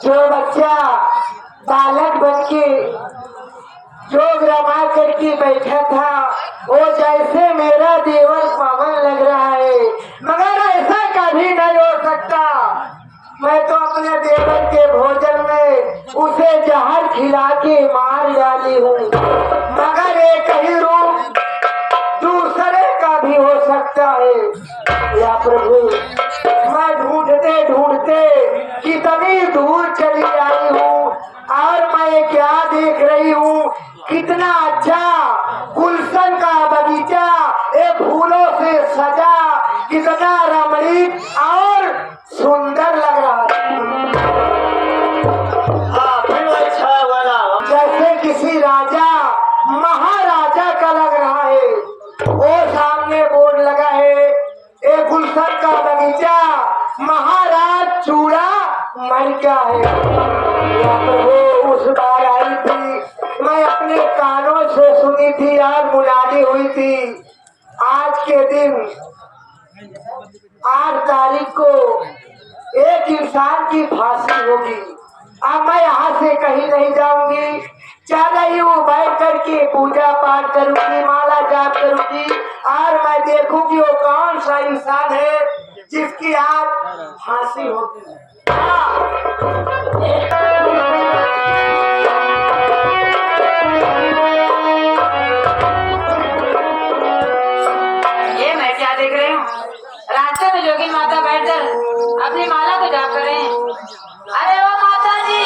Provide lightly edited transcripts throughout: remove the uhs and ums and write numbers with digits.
जो बच्चा बालक बनके जोग रमा करके बैठा था वो जैसे मेरा देवर पावन लग रहा है, मगर ऐसा कभी नहीं हो सकता। मैं तो अपने देवर के भोजन में उसे जहर खिला के मार डाली हूँ, मगर एक ही रूप दूसरे का भी हो सकता है। या प्रभु, मैं ढूंढते ढूंढते कितनी दूर चली आई हूँ और मैं क्या देख रही हूँ, कितना अच्छा गुलशन का बगीचा एक फूलों से सजा, कितना रमणीक और सुंदर लग रहा है। जैसे किसी राजा महाराजा का लग रहा है। वो सामने बोर्ड लगा है, एक गुलशन का बगीचा महाराज चूड़ा मन क्या है। वो उस बार आई थी, मैं अपने कानों से सुनी थी और मुनादी हुई थी। आज के दिन 8 तारीख को एक इंसान की फांसी होगी। अब मैं यहाँ से कहीं नहीं जाऊंगी, चल रही हूँ बैठ करके पूजा पाठ करूंगी, माला जाप करूंगी और मैं देखूंगी वो कौन सा इंसान है जिसकी आज फांसी होगी। ये मैं क्या देख रही हूँ, रास्ते में जोगी माता बैठकर अपनी माला को जाप कर रहे हैं। अरे ओ माता जी,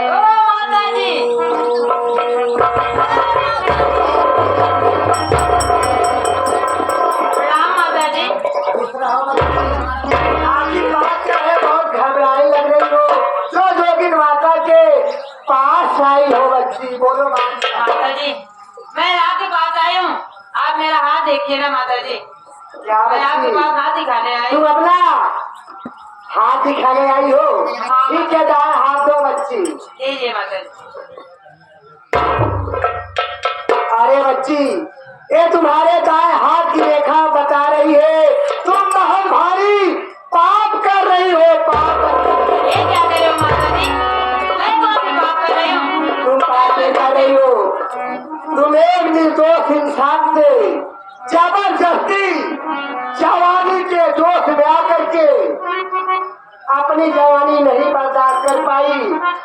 ओ माता जी, प्रणाम माता जी। आपकी बात क्या है, बहुत घबराई लग रही हो। जो जोगिन माता के पास आई हो बच्ची, बोलो माता जी, मैं आपके पास आई हूँ, आप मेरा हाथ देखिए ना माता जी। क्या मैं आपके बच्ची, पास हाथ दिखाने आई तुम हूँ। अपना हाथ दिखाने आई हो? हाँ। ठीक है, दाएं हाथ दो बच्ची। लीजिए माता जी। अरे बच्ची, ये तुम्हारे दाएं हाथ की रेखा बता रही है तुम बहुत भारी पाप कर रही हो। पाप ये क्या कर रहे हो माता जी, मैं कौन सी बात कर रही हूँ। तुम पाप नहीं कर रही हो, तुम एक निर्दोष इंसान से जबरदस्ती जवानी के जोश में आकर के अपनी जवानी नहीं बर्दाश्त कर पाई,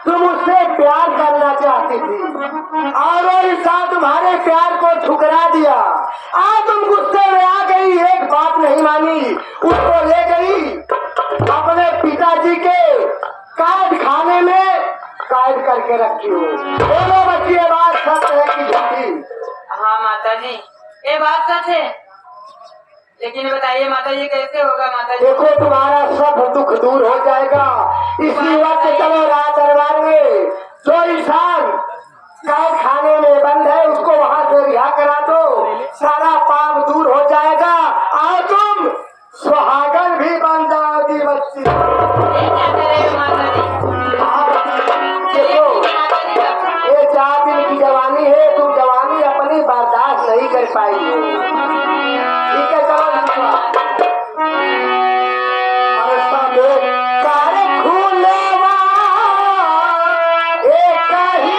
तुम उससे प्यार करना चाहती थी और वो इंसान तुम्हारे प्यार को ठुकरा दिया। आज तुम गुस्से में आ गई, एक बात नहीं मानी, उसको ले गई अपने पिताजी के कैद खाने में कैद करके रखी हो। बोलो बच्ची, ये बात सच है कि झूठी? हाँ माता जी, ये बात सच है, लेकिन बताइए माता जी कैसे होगा। माता जी देखो, तुम्हारा सब दुख दूर हो जाएगा। इसी वक्त चलो राज दरबार में, जो इंसान कैद खाने में बंद है उसको वहां से रिहा करा दो, सारा पाप दूर हो जाएगा और तुम सुहागन भी बन जाओगी बच्ची। ये क्या कर रहे हो माता जी। देखो, ये 4 दिन की जवानी है, तुम जवानी अपनी बर्दाश्त नहीं कर पाएगी। ठीक है, चलो खुले एक ही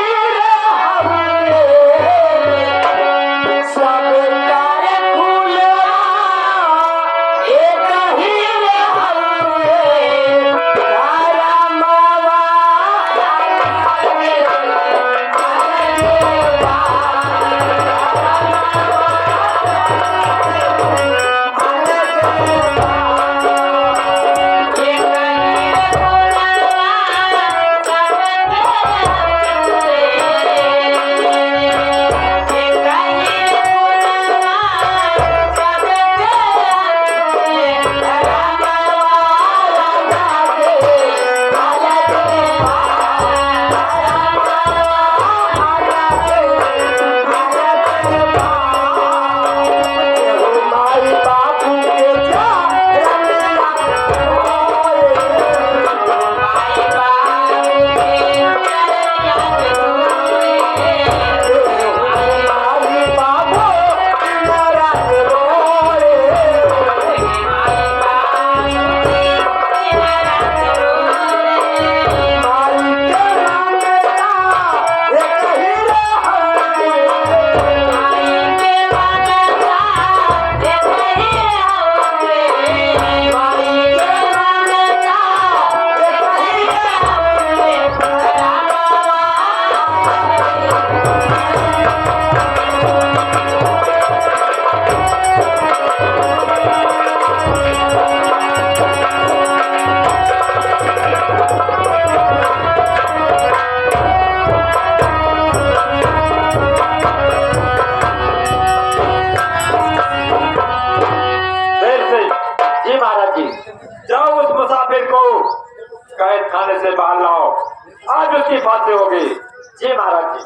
आओ, आज उसकी फांसी होगी। जी महाराज जी।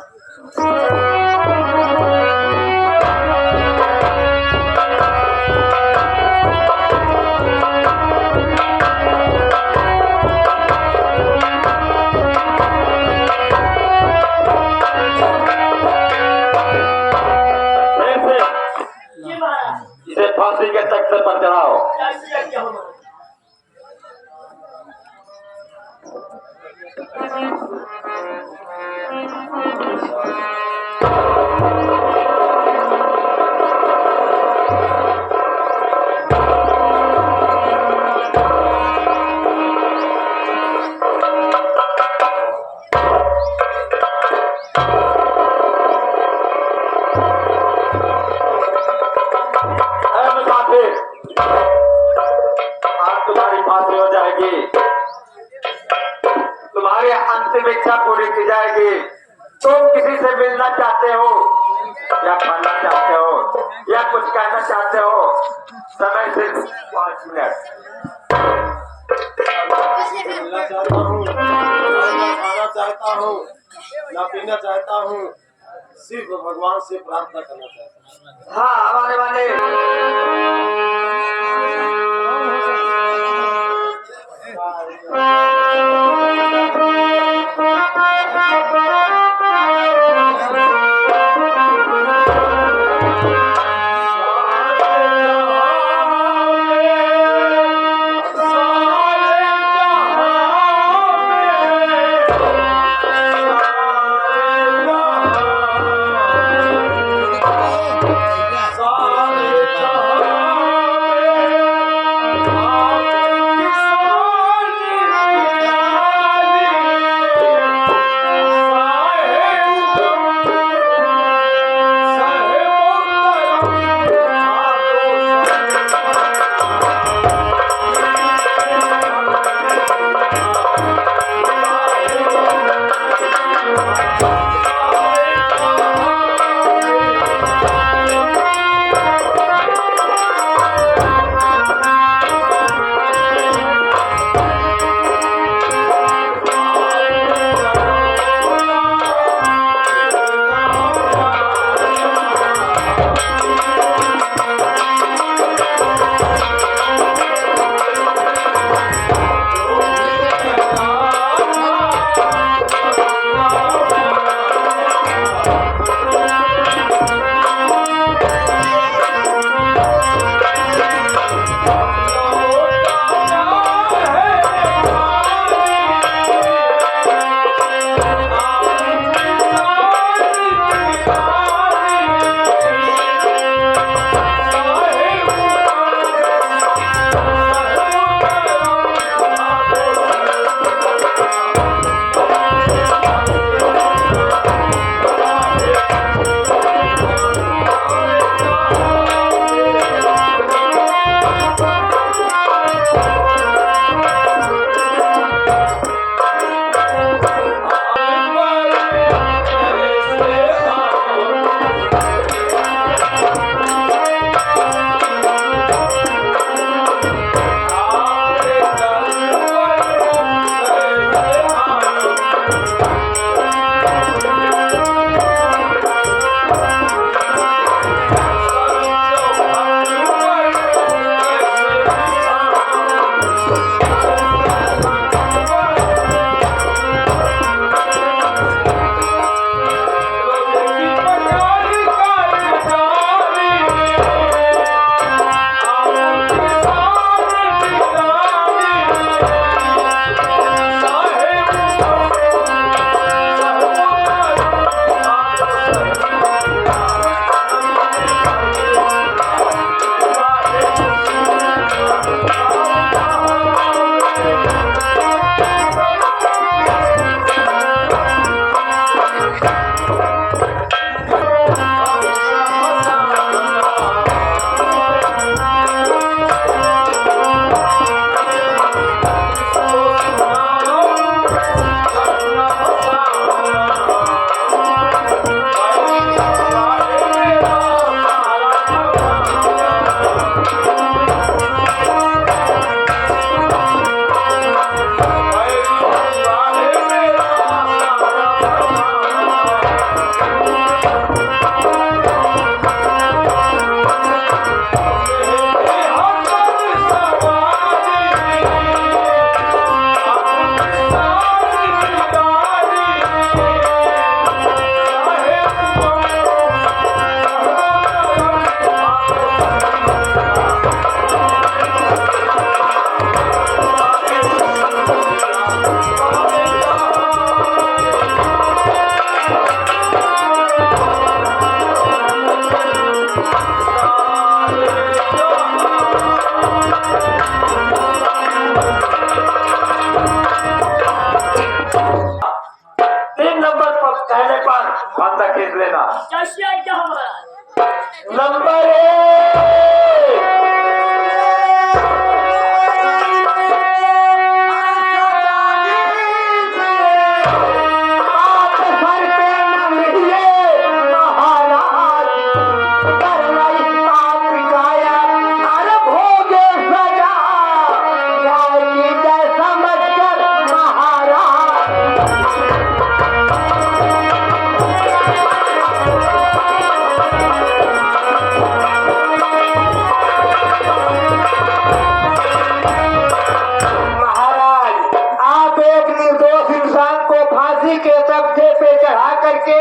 ऐसे जी महाराज। इसे फांसी के तख्त पर चढ़ाओ। कैसी आज्ञा हो महाराज। अरे मुसाफिर, आज तुम्हारी फांसी हो जाएगी। तुम्हारी अंतिम इच्छा पूरी की जाएगी। तुम किसी से मिलना चाहते हो या खाना चाहते हो या कुछ कहना चाहते हो? समय सिर्फ 5 मिनट। मिलना चाहता हूँ, ना खाना चाहता हूँ, ना पीना चाहता हूँ, सिर्फ भगवान से प्रार्थना करना चाहता हूँ। हाँ, हमारे वाले देख लेना। महाराज नंबर 1, आप सर पे न मिलिए महाराज, करवई पाप गाया अरे भोगे सजा, न्याय की जय समझकर महाराज। महाराज, आप एक निर्दोष इंसान को फांसी के तख्ते पे चढ़ा करके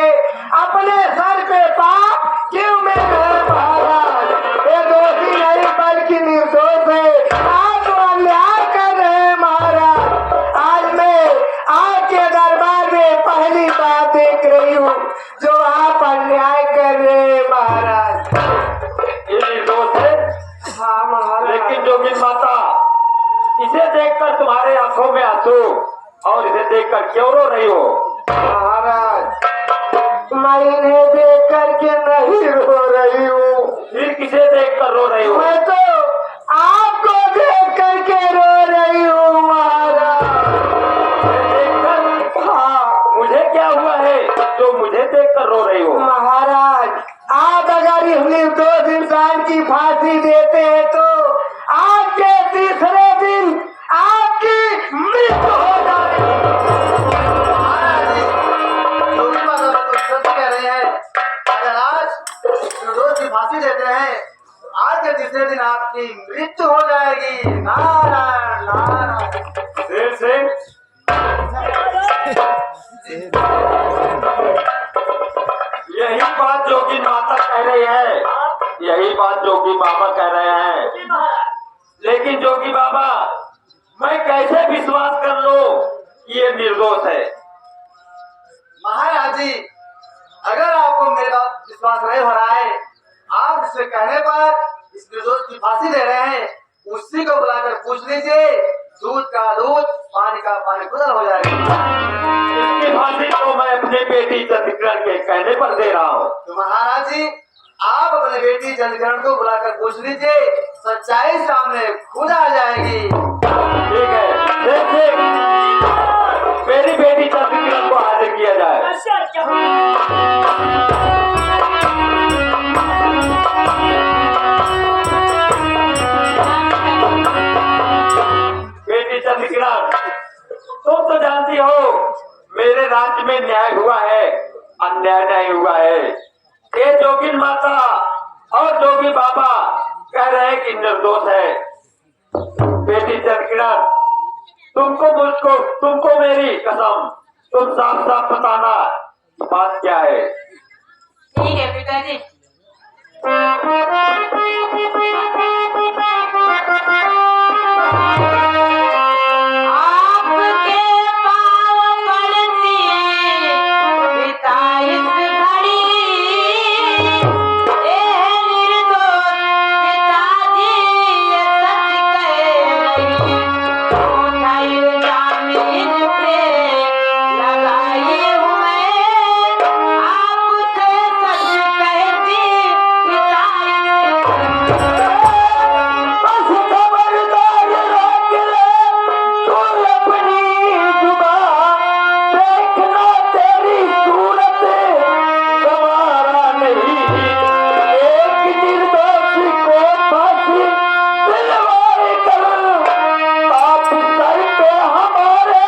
अपने सर पे पाप क्यों में गए महाराज? ये दोषी नहीं बल्कि निर्दोष है। आप तो अन्याय कर रहे हैं महाराज। आज मैं आपके दरबार में पहली बार देख रही हूँ जो आप अन्याय कर रहे हैं महाराज। ये निर्दोष है, हाँ महाराज। लेकिन जोगिन माता, इसे देखकर तुम्हारे आंखों में आंसू और इसे देखकर क्यों रो रही हो? महाराज, मैं इन्हें देख करके नहीं रो रही हूँ, फिर किसे देखकर रो रही हो? मैं तो आपको देख करके रो रही हूँ महाराज। देखकर? हाँ मुझे क्या हुआ है जो मुझे देखकर रो रही हो? महाराज, आप अगर इस निर्दोष इंसान की फांसी देते हैं तो आज के तीसरे दिन आपकी मृत्यु हो जाएगी। जोगी माता तो सच कह रहे हैं। अगर आज निर्दोष की फांसी देते हैं, आज के तीसरे दिन आपकी मृत्यु हो जाएगी। नारायण नारायण। शेर सिंह, यही बात जोगी माता कह रही है, यही बात जोगी बाबा कह रहे हैं। लेकिन जोगी बाबा, मैं कैसे विश्वास कर लूं कि ये निर्दोष है? महाराज जी, अगर आपको मेरे बात विश्वास नहीं हो रहा है, आप इससे कहने पर इस निर्दोष की फांसी दे रहे हैं, उसी को बुलाकर पूछ लीजिए। दूध का दूध, पानी का पानी बदल हो जाएगा। इसकी फांसी तो मैं अपनी बेटी चंद्रकिरण के कहने पर दे रहा हूँ। तो महाराज जी, आप अपनी बेटी चंद्रकिरण को बुलाकर पूछ लीजिए, सच्चाई सामने खुद आ जाएगी। ठीक है, शेर सिंह, मेरी बेटी चंद्रकिरण को हाजिर किया जाए। बेटी चंद्रकिरण, तुम तो जानती हो मेरे राज्य में न्याय हुआ है, अन्याय नहीं हुआ है। ये जोगिन माता और जोगी बाबा कह रहे हैं कि निर्दोष है। बेटी चंद्रकिरण, तुमको मेरी कसम, तुम साफ साफ बताना बात क्या है? ठीक है पिताजी। आपके पाँव पड़ती हैं पिता इस घड़ी, ए निर्दोष पिताजी ये सच कह रही, झूठा इल्जाम इन पे लगाई हूँ मैं, आपसे सच कहती पिता बस खबरदार रोक ले तू अपनी जुबान, देखना तेरी सूरत गवारा नहीं। एक निर्दोष को फांसी दिलवाए कर, आप सर पे हमारे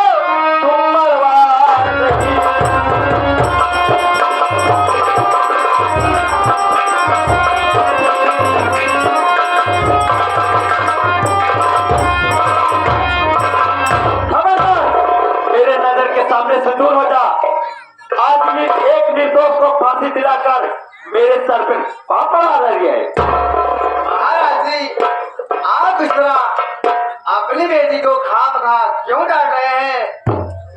तुम मरवा नहीं। खबरदार, मेरे नजर के सामने से दूर हो जा। आज भी एक निर्दोष को फांसी दिलाकर मेरे सर पे पापड़ आ रही है। महाराज जी, आप इस तरह अपनी बेटी को खाम खा क्यों डांट रहे हैं?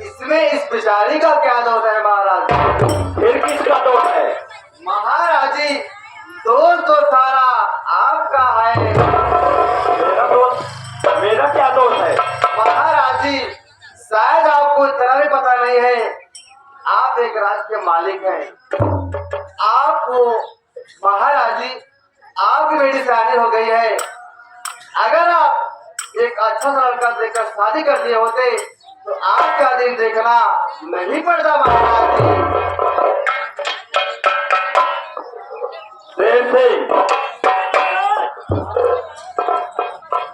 इसमें इस बेचारी का क्या दोष है महाराज? फिर किसका दोष है? महाराज जी, दोष तो सारा आपका है। मेरा दोष? मेरा क्या दोष है? महाराज जी, शायद आपको इतना भी पता नहीं है, आप एक राज के मालिक हैं। आप वो महाराजी आपकी बेटी शादी हो गई है। अगर आप एक अच्छा सा लड़का देखकर शादी कर दिए होते तो आज का दिन देखना नहीं पड़ता महाराज जी। देर से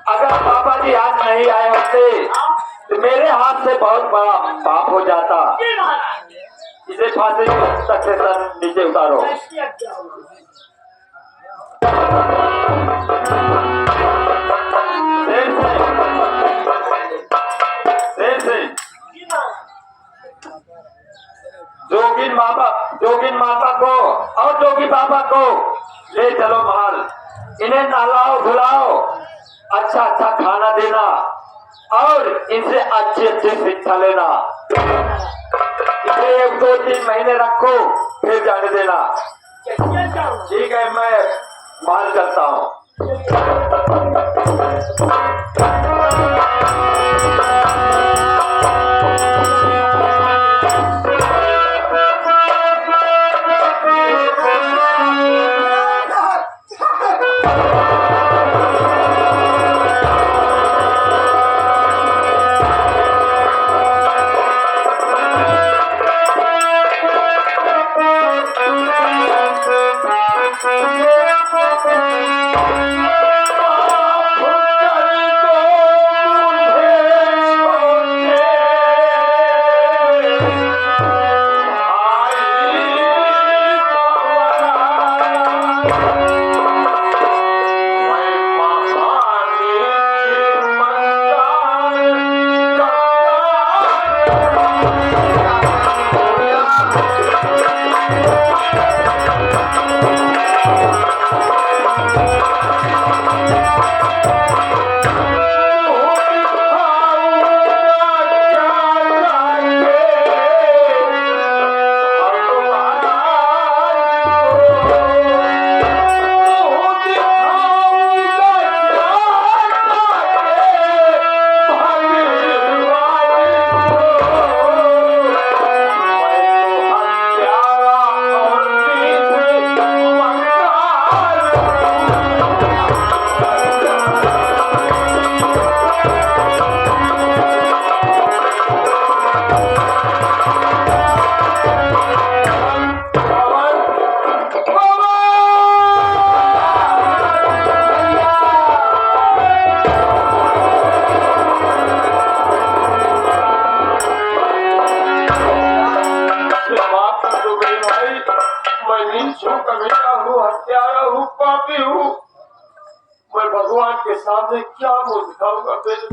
अगर पापा जी आज नहीं आए होते तो मेरे हाथ से बहुत बड़ा पाप हो जाता। इसे फांसी तक से सर नीचे उतारो। देर से जोगिन माता को और जोगी बाबा को ले चलो महल। इन्हें नहलाओ धुलाओ, अच्छा अच्छा खाना देना और इनसे अच्छी अच्छी शिक्षा लेना। इसे 1-2-3 महीने रखो फिर जाने देना। ठीक है, मैं महल चलता हूँ। भगवान के सामने क्या मुंह दिखाऊंगा मेरे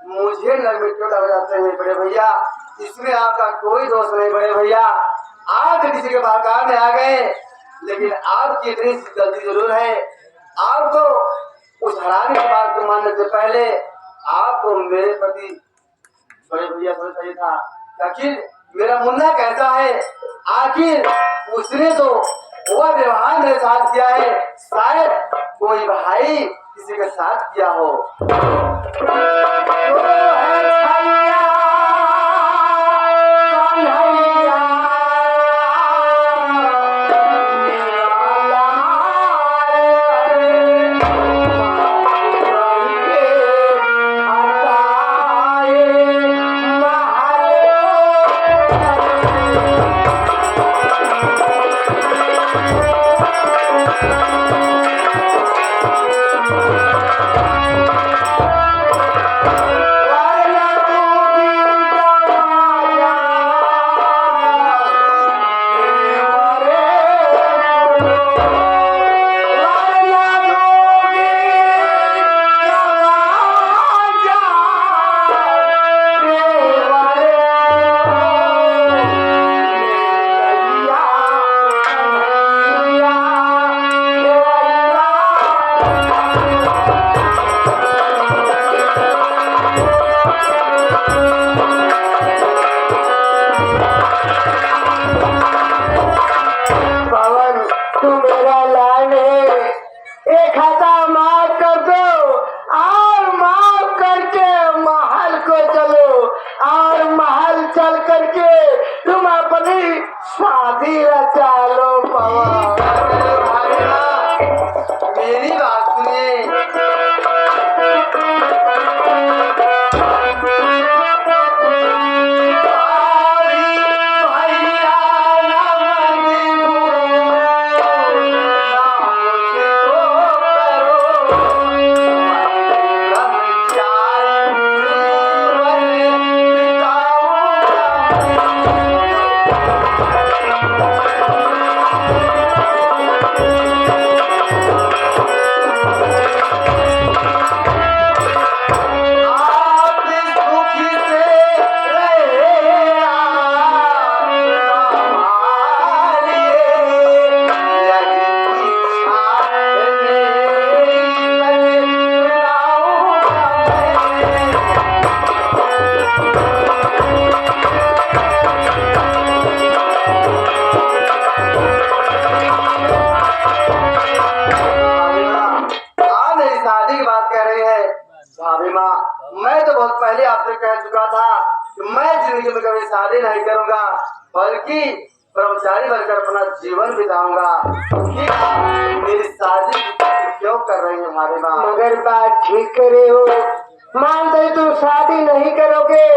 मुझे नरमिट्टू लग जाते हैं बड़े भैया। इसमें आपका कोई दोष नहीं बड़े भैया। आप किसी के बाकार में आ गए, लेकिन आपकी इतनी गलती जरूर है। आपको उस हरामी की बात को मानने से पहले आपको मेरे प्रति बड़े भैया सोचना चाहिए था। आखिर मेरा मुन्ना कैसा है, आखिर उसने तो वह व्यवहार मेरे साथ किया है, शायद कोई भाई किसी के साथ किया हो। है भाभी माँ, मैं तो बहुत पहले आपसे कह चुका था कि मैं जिंदगी में कभी शादी नहीं करूंगा, बल्कि कर्मचारी बनकर अपना जीवन बिताऊंगा। कि आप मेरी शादी क्यों कर रही हैं भाभी माँ? मगर बात ठीक करे हो, मानते तुम शादी नहीं करोगे,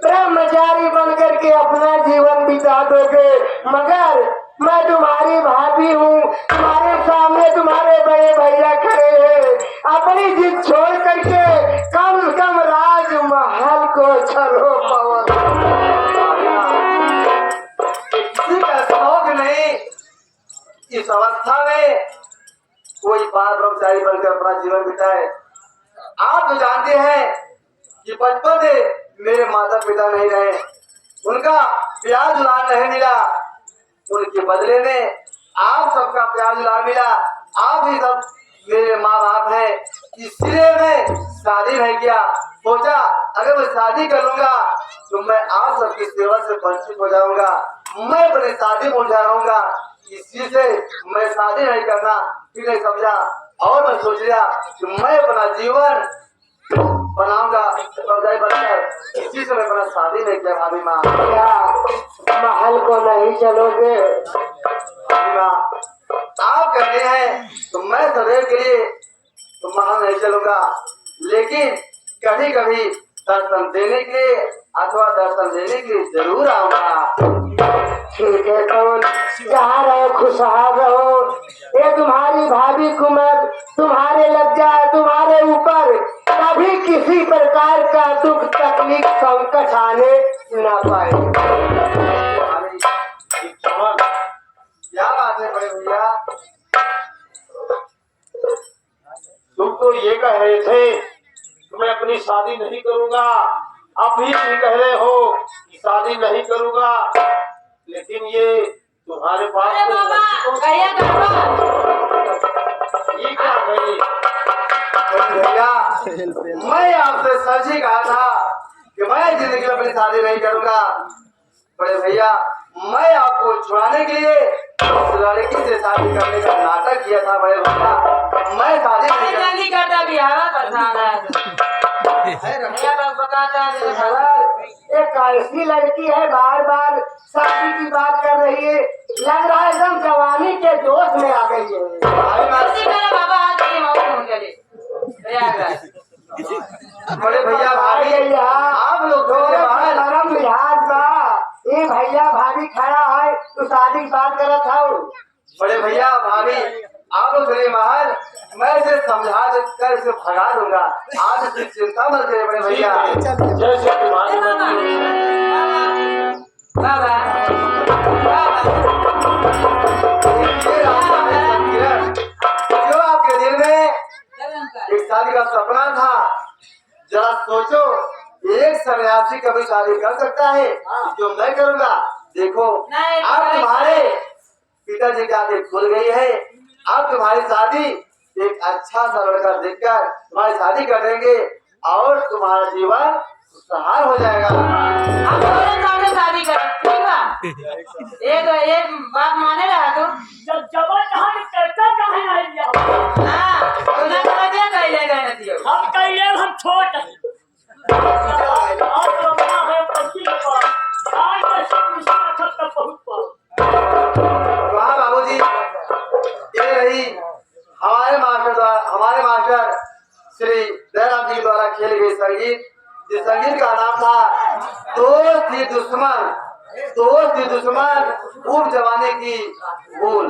ब्रह्मचारी बन करके अपना जीवन बिता दोगे, मगर मैं तुम्हारी भाभी हूँ, तुम्हारे सामने तुम्हारे बड़े भैया खड़े हैं, अपनी जिद छोड़ करके कम से कम राजमहल को चलो पवन। किसी का शौक नहीं इस अवस्था में कोई बाल ब्रह्मचारी बनकर अपना जीवन बिताए। आप तो जानते हैं कि बचपन से मेरे माता पिता नहीं रहे, उनका प्यार दुलार नहीं मिला, उनके बदले में आप सबका प्यार दुलार मिला। आप ही सब मेरे माँ बाप हैं, इसलिए मैं शादी नहीं किया। सोचा अगर मैं शादी कर लूंगा तो मैं आप सबकी सेवा से वंचित हो जाऊंगा, मैं अपनी शादी में उलझा रहूंगा, इसी से मैं शादी नहीं करना फिर नहीं समझा। और मैं सोच लिया कि मैं अपना जीवन बनाऊंगा कर्मचारी बनकर, इसी से मैं अपना शादी नहीं किया भाभी माँ। क्या महल को नहीं चलोगे? भाभी माँ, आप कह रहे हैं तो मैं सदैव के लिए तो महल नहीं चलूंगा, लेकिन कभी कभी दर्शन देने के लिए अथवा दर्शन लेने के लिए जरूर आऊंगा। ठीक है कौन, जहाँ रहो खुशहाल रहो। ये तुम्हारी भाभी कुमार तुम्हारे लग जाए, तुम्हारे ऊपर कभी किसी प्रकार का दुख तकलीफ संकट आने न पाए। क्या बात है बड़े भैया? तुम तो ये कह रहे थे कि मैं अपनी शादी नहीं करूंगा, अभी भी कह रहे हो कि शादी नहीं करूंगा, लेकिन ये तुम्हारे पास अरे बाबा भैया ये क्या नहीं? बड़े भैया, मैं आपसे सच ही कहा था कि मैं जिंदगी में अपनी शादी नहीं करूंगा। बड़े भैया, मैं आपको छुड़ाने के लिए उस लड़की से शादी करने का नाटक किया था। बड़े भैया, मैं शादी नहीं कर जल्दी करता बिहार परेशान है बताता है। एक ऐसी लड़की है बार बार शादी की बात कर रही है, लग रहा है एकदम जवानी के जोश में आ गई है। बाबा आज ही मौत हो गई प्रयागराज। बड़े भैया भाभी, आप लोग थोड़े बाहर नरम लिहाज बा, ये भैया भाभी खड़ा है तो शादी की बात कर रहा था। बड़े भैया भाभी, आप लोग चलिए बाहर, मैं इसे समझा कर इसे भगा दूंगा। आप इसकी चिंता मत करिए बड़े भैया। जैसे तुम्हारी मर्जी। बाबा ये रास्ता है किरण, जो आपके दिल में एक शादी का सपना था, जरा सोचो एक सन्यासी कभी शादी कर सकता है जो मैं करूंगा? देखो अब तुम्हारे पिताजी की आंखें खुल गई है, अब तुम्हारी शादी एक अच्छा सा लड़का देखकर तुम्हारी शादी कर देंगे और तुम्हारा जीवन खुशहाल हो जाएगा। हम दोनों सामने शादी कर ठीक बा। एक बात माने रहा तू जब जबर कहाँ के चर्चा कहाँ आई है? हाँ तूने कहा दिया कहले गए न दियो हम कहिए हम छोट हैं। आज तो अपना है पति के पास, आज मैं सब मुश्किल तक पहुँच पाऊँ। वाह बाबूजी, ये रही हमारे मास्टर श्री दयाराम जी द्वारा खेली गई संगीत, जिस संगीत का नाम था दोस्त ही दुश्मन खूब जवानी की भूल।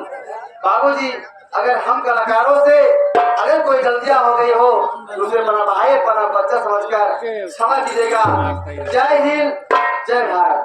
बाबूजी, अगर हम कलाकारों से अगर कोई गलतियां हो गई हो तो उसे अपना भाई अपना बच्चा समझकर क्षमा कीजिएगा। जय हिंद, जय भारत।